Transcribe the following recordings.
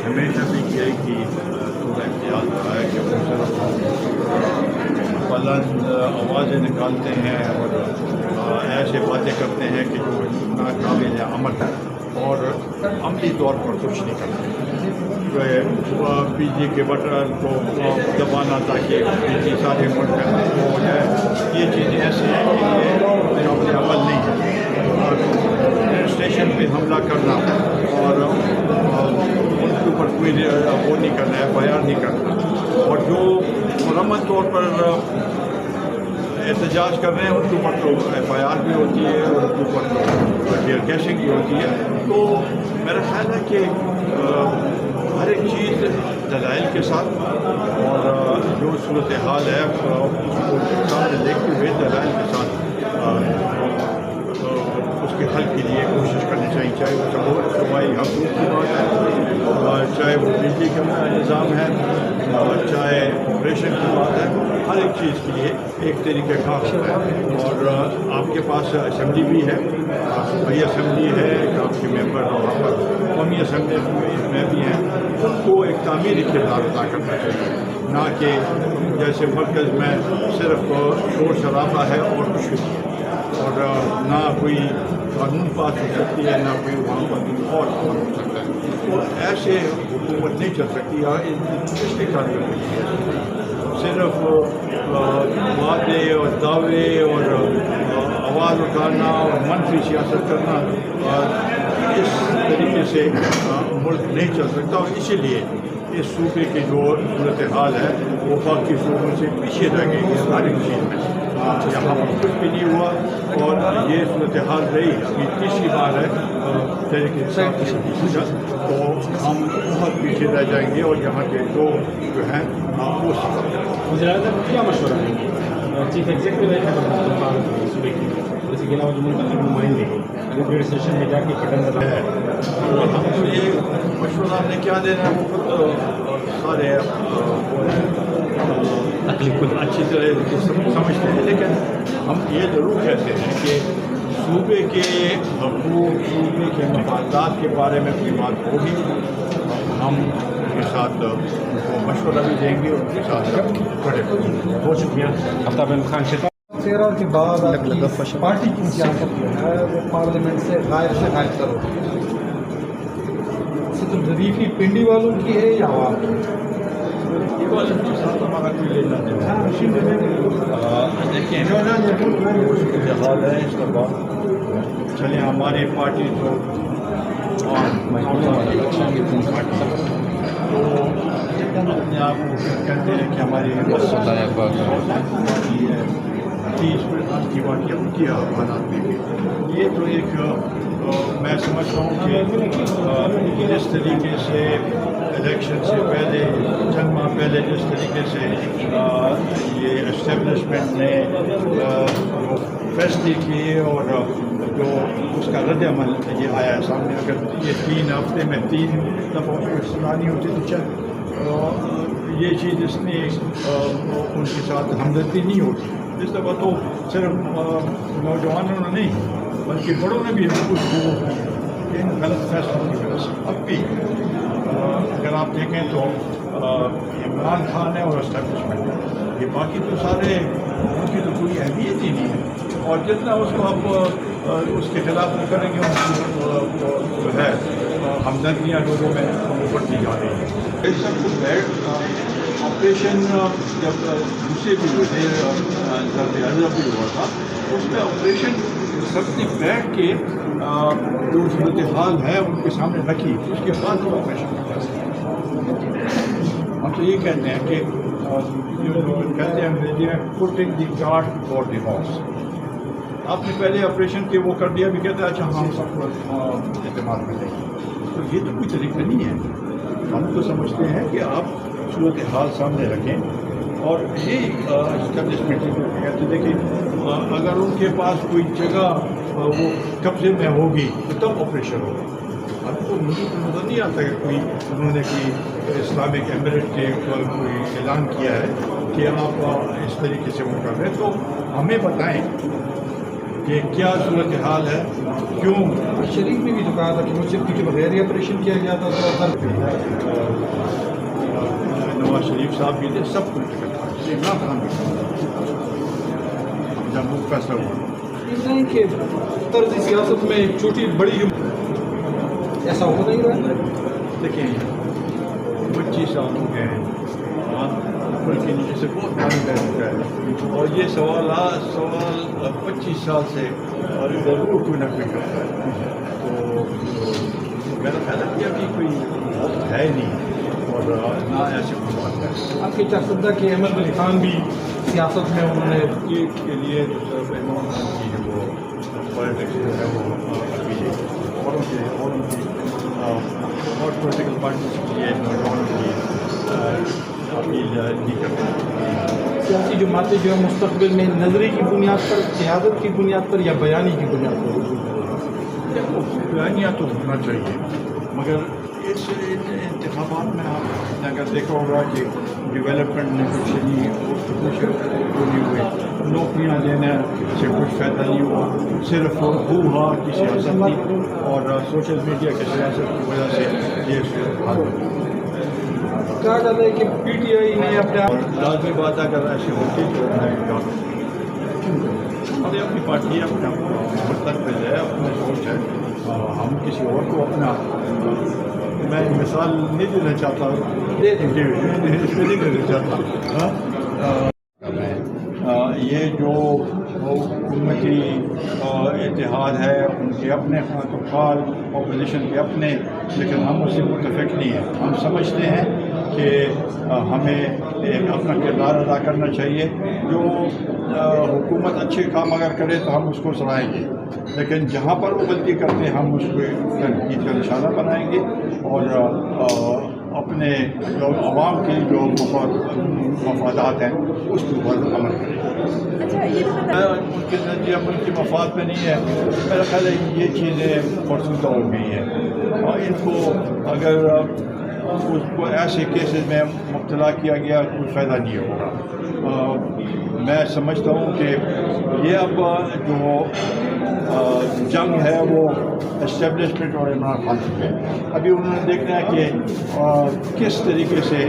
ہمیشہ بھی یہ کہ تھوڑا احتیاط رہا ہے کہ وہ صرف بلند آوازیں نکالتے ہیں اور ایسے باتیں کرتے ہیں کہ جو ناقابل عمل ہے اور عملی طور پر کچھ نہیں کرتے. پی جی کے بٹن کو دبانا تاکہ پی جی سارے ملک میں ہو جائے، یہ چیزیں ایسی ہیں کہ یہ قابل عمل نہیں ہے. اسٹیشن پہ حملہ کرنا اور ان کے اوپر کوئی وہ نہیں کرنا، ایف آئی آر نہیں کرنا، اور جو مرمت طور پر احتجاج کر رہے ہیں ان کے اوپر تو ایف آئی آر بھی ہوتی ہے اور ان کے اوپر تو ٹیئر گیسنگ بھی ہوتی ہے. تو میرا خیال ہے کہ ہر ایک چیز دلائل کے ساتھ اور جو صورتحال ہے اس کو سامنے دیکھتے ہوئے دلائل کے ساتھ اس کے حل کے لیے کوشش کرنی چاہیے، چاہے وہ صوبائی حقوق کی بات ہے، چاہے وہ بجلی کا نظام ہے، چاہے آپریشن کی بات ہے. ہر ایک چیز کے لیے ایک طریقہ کار ہے. اور آپ کے پاس اسمبلی بھی ہے، صوبائی اسمبلی ہے، آپ کے ممبر وہاں پر قومی اسمبلی میں بھی ہیں. ان کو ایک تعمیری کردار ادا کرنا چاہیے، نہ کہ جیسے مرکز میں صرف شور شرابہ ہے اور کچھ نہیں ہے، اور نہ کوئی قانون پاس ہو سکتی ہے، نہ کوئی وہاں پر اور عمل ہو سکتا ہے. تو ایسے حکومت نہیں چل سکتی. اس کے کارن صرف وعدے اور دعوے اور آواز اٹھانا اور منفی سیاست کرنا، اس طریقے سے ملک نہیں چل سکتا. اور اسی لیے اس صوبے کی جو صورتحال ہے وہ باقی صوبوں سے پیچھے رہ گئی اس ہر ایک چیز میں. یہاں پر کچھ بھی نہیں ہوا اور یہ صورتحال رہی ابھی تیسری بار ہے تو ہم بہت پیچھے رہ جائیں گے. اور یہاں کے لوگ جو ہیں وہ وزیر اعظم کیا مشورہ دیں گے چیف ایگزیکٹو صوبے کی جیسے کہ منتخب نمائندے ایڈمنسٹریشن میں جا کے بٹن ہے؟ اور ہم تو یہ مشورہ ہم نے کیا دینا ہے وہ سارے اچھی طرح سمجھتے ہیں، لیکن ہم یہ ضرور کہتے ہیں کہ صوبے کے حقوق، صوبے کے مفادات کے بارے میں کوئی بات ہوگی ہم ان کے ساتھ مشورہ بھی دیں گے، ان کے ساتھ کھڑے ہوں گے. بہت شکریہ. آفتاب احمد خان شیخ. 13 کے بعد پارٹی کی سیاست جو ہے وہ پارلیمنٹ سے غائب تر ہو گئی. صرف ظریفی پنڈی والوں کی ہے یا عوام کی؟ ہمارا کوئی لینا دینا دیکھیں حال ہے اس کا بات. چلیں ہماری پارٹی تو اپنے آپ کو کہتے ہیں کہ ہماری پارٹی ہے، 30% کی پارٹی ان کی حالات میں بھی. یہ تو ایک میں سمجھتا ہوں کہ جس طریقے سے الیکشن سے پہلے چند ماہ پہلے جس طریقے سے یہ اسٹیبلشمنٹ نے جو فیصلے کیے اور جو اس کا رد عمل یہ آیا ہے سامنے، اگر یہ 3 ہفتے میں 3 دفعہ اس کو سنانی ہوتی تو چل یہ چیز اس نے ان کے ساتھ ہمدردی نہیں ہوتی. اس دفعہ تو صرف نوجوانوں نے نہیں بلکہ بڑوں نے بھی کچھ وہ ان غلط فیصلوں کی وجہ سے. اب بھی اگر آپ دیکھیں تو عمران خان ہے اور اسٹیبلشمنٹ ہے، یہ باقی تو سارے ان کی تو کوئی اہمیت ہی نہیں ہے. اور جتنا اس کو آپ اس کے خلاف کریں گے ان کی جو ہے ہمدردیاں لوگوں میں وہ بڑھتی جا رہی ہیں. اس سب کو آپریشن جب دوسرے بھی ہوئے ضرب اعظم بھی ہوا تھا اس میں آپریشن سب نے بیٹھ کے جو صورتحال ہے ان کے سامنے رکھی، اس کے بعد وہ آپریشن کرتا ہے. ہم تو یہ کہتے ہیں کہ کہتے ہیں انگریزی میں putting the cart before the horse. آپ نے پہلے آپریشن کے وہ کر دیا بھی کہتے ہیں اچھا ہم سب کو اعتماد میں لیں گے. تو یہ تو کوئی طریقہ نہیں ہے. ہم تو سمجھتے ہیں کہ آپ صورتحال سامنے رکھیں اور یہ اسٹیبلشمنٹ کہتے دیکھیں اگر ان کے پاس کوئی جگہ وہ قبضے میں ہوگی تو تب آپریشن ہوگا. اب تو مجھے تو نظر نہیں آتا کہ کوئی انہوں نے کوئی اسلامک ایمریٹ کے کوئی اعلان کیا ہے کہ آپ اس طریقے سے وہ کر رہے ہیں. تو ہمیں بتائیں کہ کیا صورتحال ہے، کیوں شریف نے بھی تو کہا تھا کہ مجھ سے پوچھے بغیر ہی آپریشن کیا گیا تھا تو نواز شریف صاحب بھی تھے، سب کچھ تھا، عمران خان بھی تھا جب وہ فیصلہ ہوا۔ نہیں کہ طرز سیاست میں ایک چھوٹی بڑی ایسا ہو نہیں رہا ہے۔ دیکھیں 25 سال ہو گئے ہیں، ملک کے نیچے سے بہت پانی بہ چکا ہے، اور یہ سوال 25 سال سے ضرور کوئی نہ کوئی کرتا ہے۔ تو میرا خیال ہے کہ ابھی کوئی وقت ہے نہیں، اور نہ ایسے کوئی بات ہے۔ آپ کے چاہتا کہ احمد علی خان بھی سیاست میں انہوں نے ایک کے لیے جو سر عمران خان کی ہے وہ پالیٹکس جو ہے وہ ابھی اور ان کی اور پولیٹیکل پارٹیز کے لیے نوجوانوں کی اپیل نہیں کرتے۔ سیاسی جماعتیں جو ہے مستقبل میں نظری کی بنیاد پر، قیادت کی بنیاد پر یا بیانی کی بنیاد پر؟ بیانیہ تو ہونا چاہیے، مگر اس انتخابات میں آپ نے اگر دیکھا ہوگا کہ ڈیولپمنٹ نے کچھ نہیں ہوئے، نوکریاں دینے سے کچھ فائدہ نہیں ہوا، صرف ہوا کی سیاست تھی، اور سوشل میڈیا کی سیاست کی وجہ سے یہ صورتحال ہوئی۔ کہا جاتا ہے کہ پی ٹی آئی نے اپنے آپ لازمی بات اگر ایسی ہوتی تو میں اپنی پارٹی اپنا مستقبل ہے، اپنا سوچ ہے، ہم کسی اور کو اپنا میں مثال نہیں دینا چاہتا، اس میں نہیں دینا چاہتا۔ یہ جو حکومتی اتحاد ہے ان کے اپنے خال اپوزیشن کے اپنے، لیکن ہم اس سے متفق نہیں ہیں۔ ہم سمجھتے ہیں کہ ہمیں ایک اپنا کردار ادا کرنا چاہیے، جو حکومت اچھے کام اگر کرے تو ہم اس کو سرائیں گے، لیکن جہاں پر وہ غلطی کرتے ہیں ہم اس کو تنقید کا نشانہ بنائیں گے، اور اپنے جو عوام کی جو مفادات ہیں اس کے اوپر عمل کریں گے۔ ان کے نتیجہ ملک کے مفاد میں نہیں ہے، میرا خیال ہے یہ چیزیں فرسودہ ہو گئی ہیں، اور ان کو اگر اس کو ایسے کیسز میں مبتلا کیا گیا کوئی فائدہ نہیں ہوگا۔ میں سمجھتا ہوں کہ یہ اب جو جنگ ہے وہ اسٹیبلشمنٹ اور عمران خان سے ہے، ابھی انہوں نے دیکھنا ہے کہ کس طریقے سے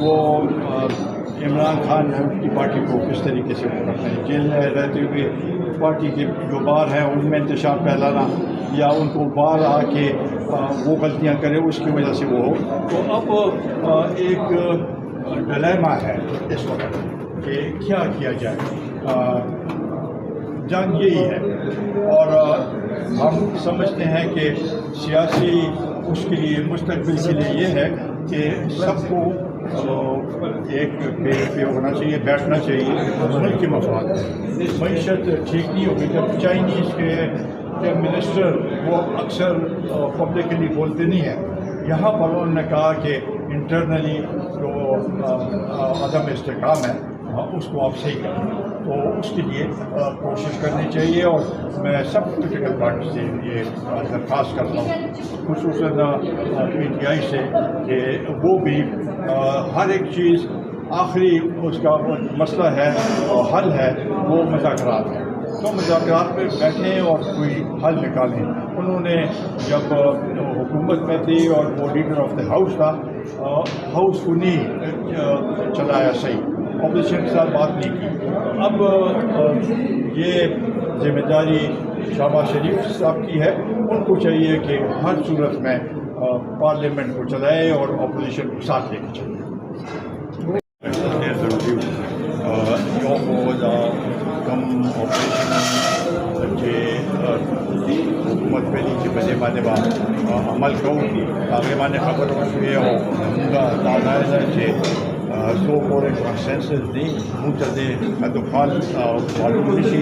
وہ عمران خان کی پارٹی کو کس طریقے سے رکھتے ہیں، جیل میں رہتے ہوئے پارٹی کے جو بار ہیں ان میں انتشار پھیلانا، یا ان کو باہر آ کے وہ غلطیاں کرے اس کی وجہ سے وہ ہو۔ تو اب ایک ڈلیما ہے اس وقت کہ کیا جائے، جنگ یہی ہے، اور ہم سمجھتے ہیں کہ سیاسی اس کے لیے مستقبل کے لیے یہ ہے کہ سب کو ایک پیج پہ ہونا چاہیے، بیٹھنا چاہیے، ملک کے مفاد میں۔ معیشت ٹھیک نہیں ہوگی جب چائنیز کے منسٹر وہ اکثر پبلکلی بولتے نہیں ہیں، یہاں پر انہوں نے کہا کہ انٹرنلی جو عدم استحکام ہے اس کو آپ صحیح کریں، تو اس کے لیے کوشش کرنی چاہیے، اور میں سب پولیٹیکل پارٹی سے یہ درخواست کرتا ہوں، خصوصاً پی ٹی آئی سے، کہ وہ بھی ہر ایک چیز آخری اس کا مسئلہ ہے اور حل ہے وہ مذاکرات ہے، تو مذاکرات میں بیٹھیں اور کوئی حل نکالیں۔ انہوں نے جب حکومت میں تھی اور وہ لیڈر آف دا ہاؤس تھا، ہاؤس کو نہیں چلایا صحیح، اپوزیشن کے ساتھ بات نہیں کی۔ اب یہ ذمہ داری شہباز شریف صاحب کی ہے، ان کو چاہیے کہ ہر صورت میں پارلیمنٹ کو چلائے اور اپوزیشن کو ساتھ لے کے چلے۔ کم آپریشن کے حکومت پہ نیچے بنے بانے عمل کروں آگے بانے خبر ہوئے اور دادا سے سو پورے کنسنسس دی متدے ادخال معلوم نشی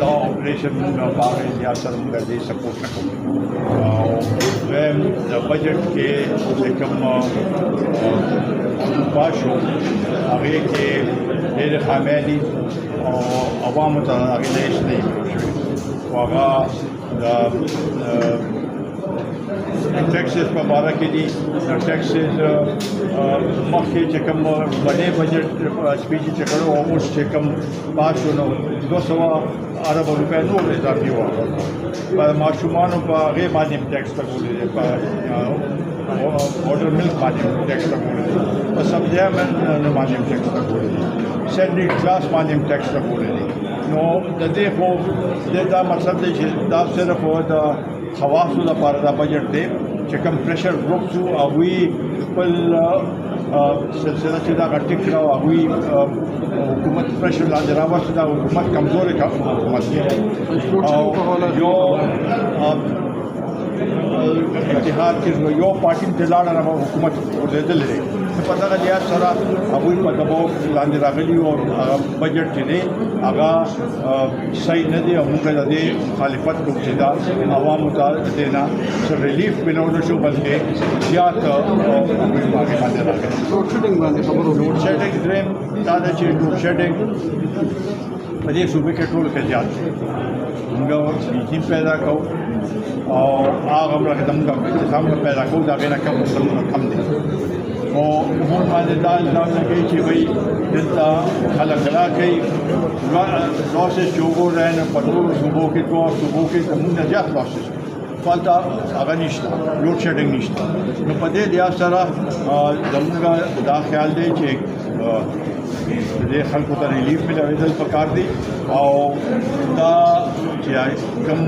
دا آپریشن باغ سیاست دی سپورٹ نہ بجٹ کے کم پاش ہو آگے کے ډېرې خامیانې او عوامو ته هغې نه هېڅ نه وي خو هغه د ټیکسز په باره کې دي ټیکسز مخکې چې کوم بډې بجټ سپیچ چې کړو او اوس چې کوم پاس شو نو 200 ارب روپۍ نور اضافي وو په ماشومانو په هغې باندې ټیکس لګولې دی په واټر ملک باندې ټیکس لګولې دی په سبزیانو باندې ټیکس لګولې دی سینډي کلاس باندې ټیکس لګولې دی نو د دې خو دا مطلب دی چې دا صرف د خواصو لپاره دا بجټ دی چې کوم پریشر ګروپس وو هغوی خپل سلسله چې دا ټیک کړه او هغوی حکومت پریشر لاندې راوستل دا حکومت کمزورې حکومت دی او یو اتحاد کې یو پارټي ته لاړه راو حکومت ورېدل لري په دغه لحاظ سره هغوی په دباو لاندې راغلي او بجټ چې دی هغه صحیح نه دی او موږ د دې مخالفت کوو چې دا عوامو ته دې نه څه ریلیف ملول شو بلکې زیات هغوی باندې راغلي لوډ شیډینګ باندې خبرو لوډ شیډینګ دریم دا ده چې لوډ شیډینګ په دې صوبې کې ټول کې زیات دی موږ یقین پیدا کوو او هغه مرکه د موږ انتظام پیدا کوو دا غیر کم دی او موږ باندې دا الزام لګوي چې وایي دلته خلک غلا کوي لاسز چې وګورئ نو په ټولو صوبو کې زموږ نه زیات لاسز فالته هغه نشته لوډ شیډینګ نشته نو په دې لحاظ سره زموږ دا خیال دی چې دې خلکو ته ریلیف ملوېدل پکار دي او دا چې کوم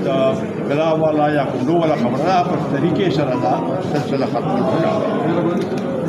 د غلا والا یا کوډو والا خبره په طریقې سره دا سلسله ختمول پکار دي